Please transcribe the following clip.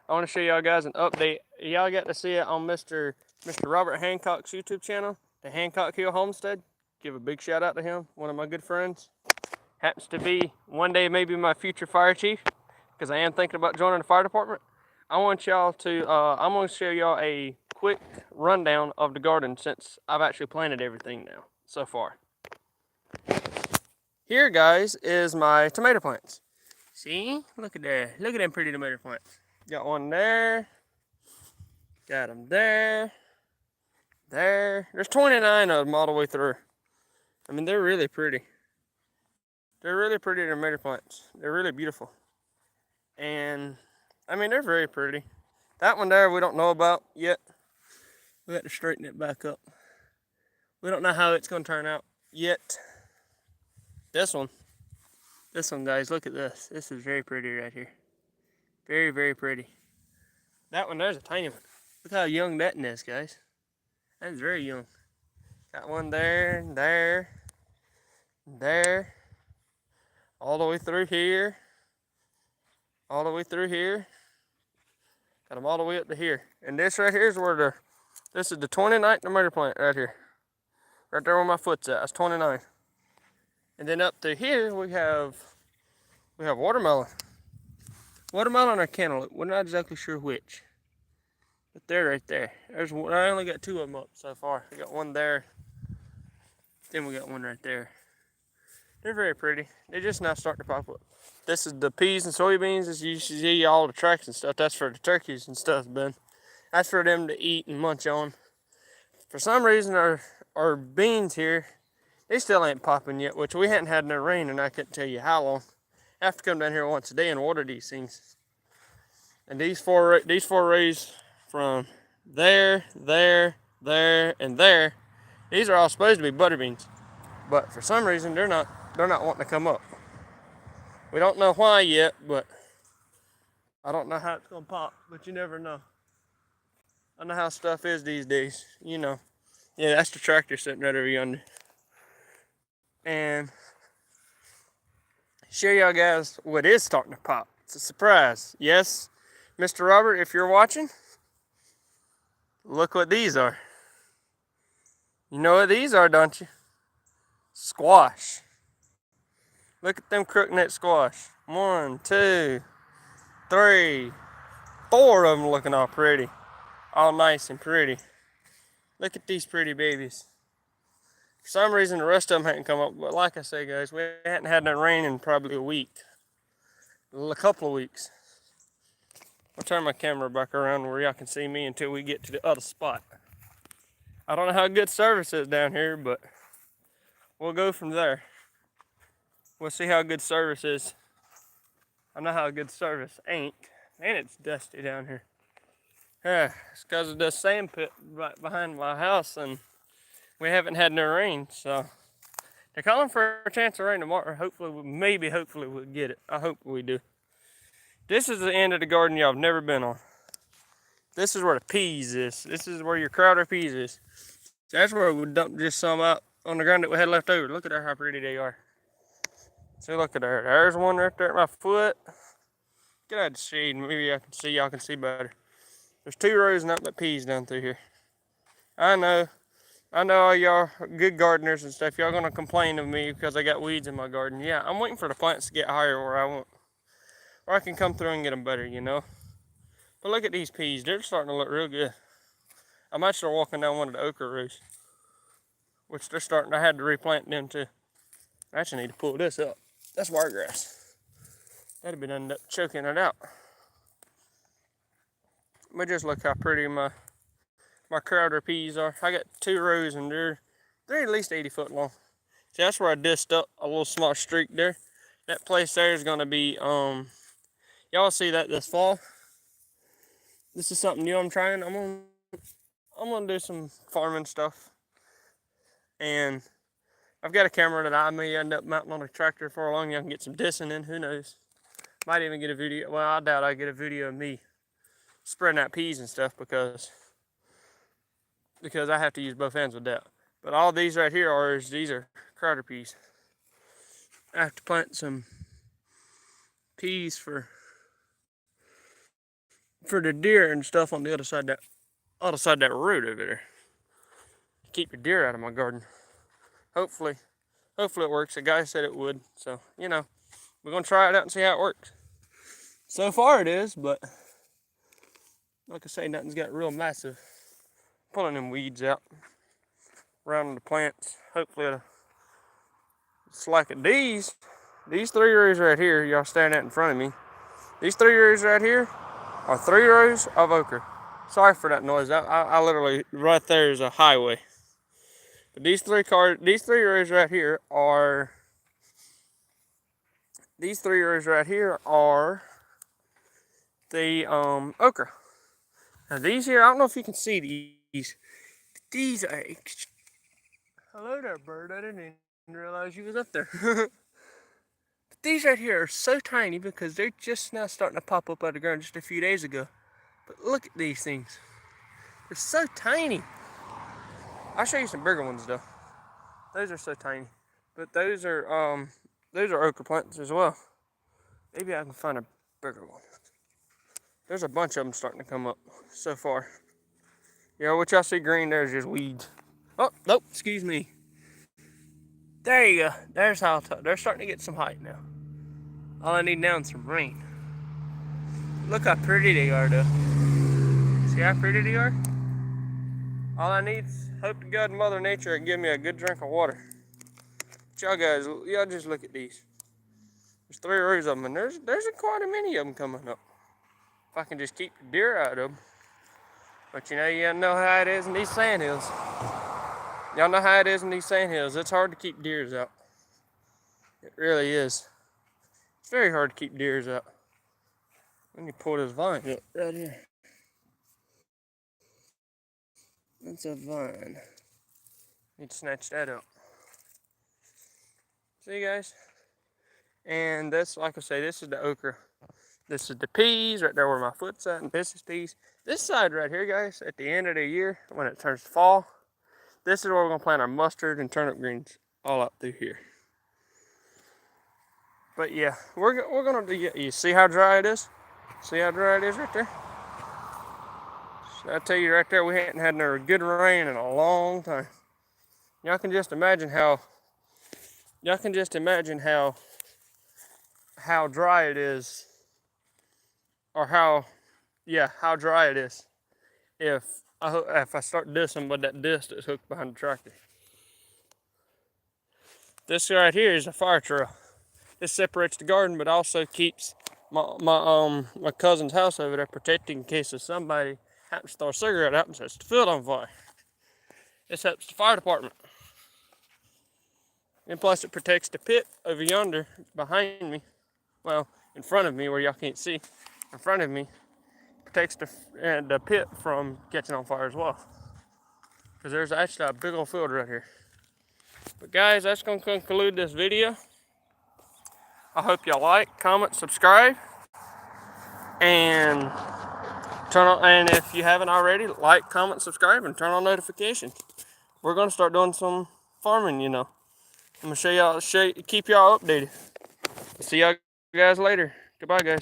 I want to show y'all guys an update. Y'all got to see it on Mr. Robert Hancock's YouTube channel, the Hancock Hill Homestead. Give a big shout out to him, one of my good friends. Happens to be one day maybe my future fire chief, because I am thinking about joining the fire department. I want y'all to, I'm going to show y'all a quick rundown of the garden since I've actually planted everything now so far. Here, guys, is my tomato plants. See? Look at there. Look at them pretty tomato plants. Got one there. Got them there. There. There's 29 of them all the way through. I mean, they're really pretty. They're really pretty tomato plants. They're really beautiful. And, I mean, they're very pretty. That one there we don't know about yet. We got to straighten it back up. We don't know how it's going to turn out yet. This one, guys, look at this. This is very pretty right here. Very, very pretty. That one there's a tiny one. Look how young that is, guys. That is very young. Got one there, there, there. All the way through here. All the way through here. Got them all the way up to here. And this right here is where this is the 29th tomato plant right here. Right there where my foot's at. That's 29. And then up to here we have watermelon. Watermelon or cantaloupe. We're not exactly sure which. But they're right there. There's one. I only got 2 of them up so far. I got one there. Then we got one right there. They're very pretty. They're just now starting to pop up. This is the peas and soybeans. As you see all the tracks and stuff. That's for the turkeys and stuff, Ben. That's for them to eat and munch on. For some reason, our beans here, they still ain't popping yet, which we hadn't had no rain, and I couldn't tell you how long. I have to come down here once a day and water these things. And these four rays from there, there, there, and there, these are all supposed to be butter beans, but for some reason they're not wanting to come up. We don't know why yet, but I don't know how it's gonna pop. But you never know. I know how stuff is these days, you know. Yeah, that's the tractor sitting right over yonder. And show y'all guys what is starting to pop. It's a surprise. Yes, Mr. Robert, if you're watching, look what these are. You know what these are, don't you? Squash. Look at them crookneck squash. 1, 2, 3, 4 of them looking all pretty. All nice and pretty. Look at these pretty babies. For some reason, the rest of them hadn't come up. But like I say, guys, we hadn't had no rain in probably a week. A couple of weeks. I'll turn my camera back around where y'all can see me until we get to the other spot. I don't know how good service is down here, but we'll go from there. We'll see how good service is. I know how good service ain't. And it's dusty down here. Yeah, it's because of the sand pit right behind my house, and we haven't had no rain, so they're calling for a chance of rain tomorrow. Hopefully we'll get it. I hope we do. This is the end of the garden y'all have never been on. This is where the peas is. This is where your Crowder peas is. So that's where we dumped just some out on the ground that we had left over. Look at how pretty they are. So look at there. There's one right there at my foot. Get out of the shade. Maybe y'all can see better. There's 2 rows of nothing but peas down through here. I know all y'all good gardeners and stuff. Y'all gonna complain of me because I got weeds in my garden. Yeah, I'm waiting for the plants to get higher where I can come through and get them better, you know. But look at these peas. They're starting to look real good. I might start walking down one of the okra rows, which they're starting. I had to replant them too. I actually need to pull this up. That's wiregrass. That'd have been end up choking it out. But just look how pretty my Crowder peas are. I got 2 rows and they're at least 80 foot long. See, that's where I dished up a little small streak there. That place there is gonna be y'all see that this fall. This is something new I'm trying. I'm gonna do some farming stuff. And I've got a camera that I may end up mounting on a tractor for long. Y'all can get some dissing in, who knows. Might even get a video. Well, I doubt I get a video of me spreading out peas and stuff because I have to use both hands with that. But all these right here these are Crowder peas. I have to plant some peas for for the deer and stuff on the other side of that road over there. Keep the deer out of my garden. Hopefully it works. The guy said it would, so you know, we're gonna try it out and see how it works. So far it is, but like I say, nothing's got real massive. Pulling them weeds out around the plants. Hopefully it's like these 3 rows right here, y'all staring at in front of me. These 3 rows right here are 3 rows of okra. Sorry for that noise. I literally, right there is a highway. But these 3 rows right here are, the okra. Now these here, I don't know if you can see these. These are, hello there, bird. I didn't even realize you was up there. But these right here are so tiny because they're just now starting to pop up out of the ground just a few days ago. But look at these things. They're so tiny. I'll show you some bigger ones though. Those are so tiny. But those are okra plants as well. Maybe I can find a bigger one. There's a bunch of them starting to come up so far. Yeah, what y'all see green there is just weeds. Oh, nope, excuse me. There you go. There's how they're starting to get some height now. All I need now is some rain. Look how pretty they are though. See how pretty they are? All I need is hope to God Mother Nature can give me a good drink of water. But y'all just look at these. There's 3 rows of them, and there's quite a many of them coming up. If I can just keep the deer out of them. But you know how it is in these sandhills. Y'all know how it is in these sandhills. It's hard to keep deers out. It really is. It's very hard to keep deers out. Let me pull this vine up right here. That's a vine. Need to snatch that up. See guys? And this, like I say, this is the okra. This is the peas, right there where my foot's at, and this is peas. This side right here, guys, at the end of the year, when it turns fall, this is where we're gonna plant our mustard and turnip greens all up through here. But yeah, we're gonna do. You see how dry it is? See how dry it is right there? So I tell you right there, we hadn't had no good rain in a long time. Y'all can just imagine how dry it is, or how dry it is if I start dissing with that disc that's hooked behind the tractor. This right here is a fire trail. This separates the garden, but also keeps my cousin's house over there protected in case if somebody happens to throw a cigarette out and sets the field on fire. This helps the fire department. And plus it protects the pit over yonder behind me. Well, in front of me where y'all can't see. In front of me. Protects the pit from catching on fire as well. Because there's actually a big old field right here. But guys, that's going to conclude this video. I hope y'all like, comment, subscribe. And if you haven't already, like, comment, subscribe, and turn on notifications. We're going to start doing some farming, you know. I'm going to keep y'all updated. See y'all guys later. Goodbye, guys.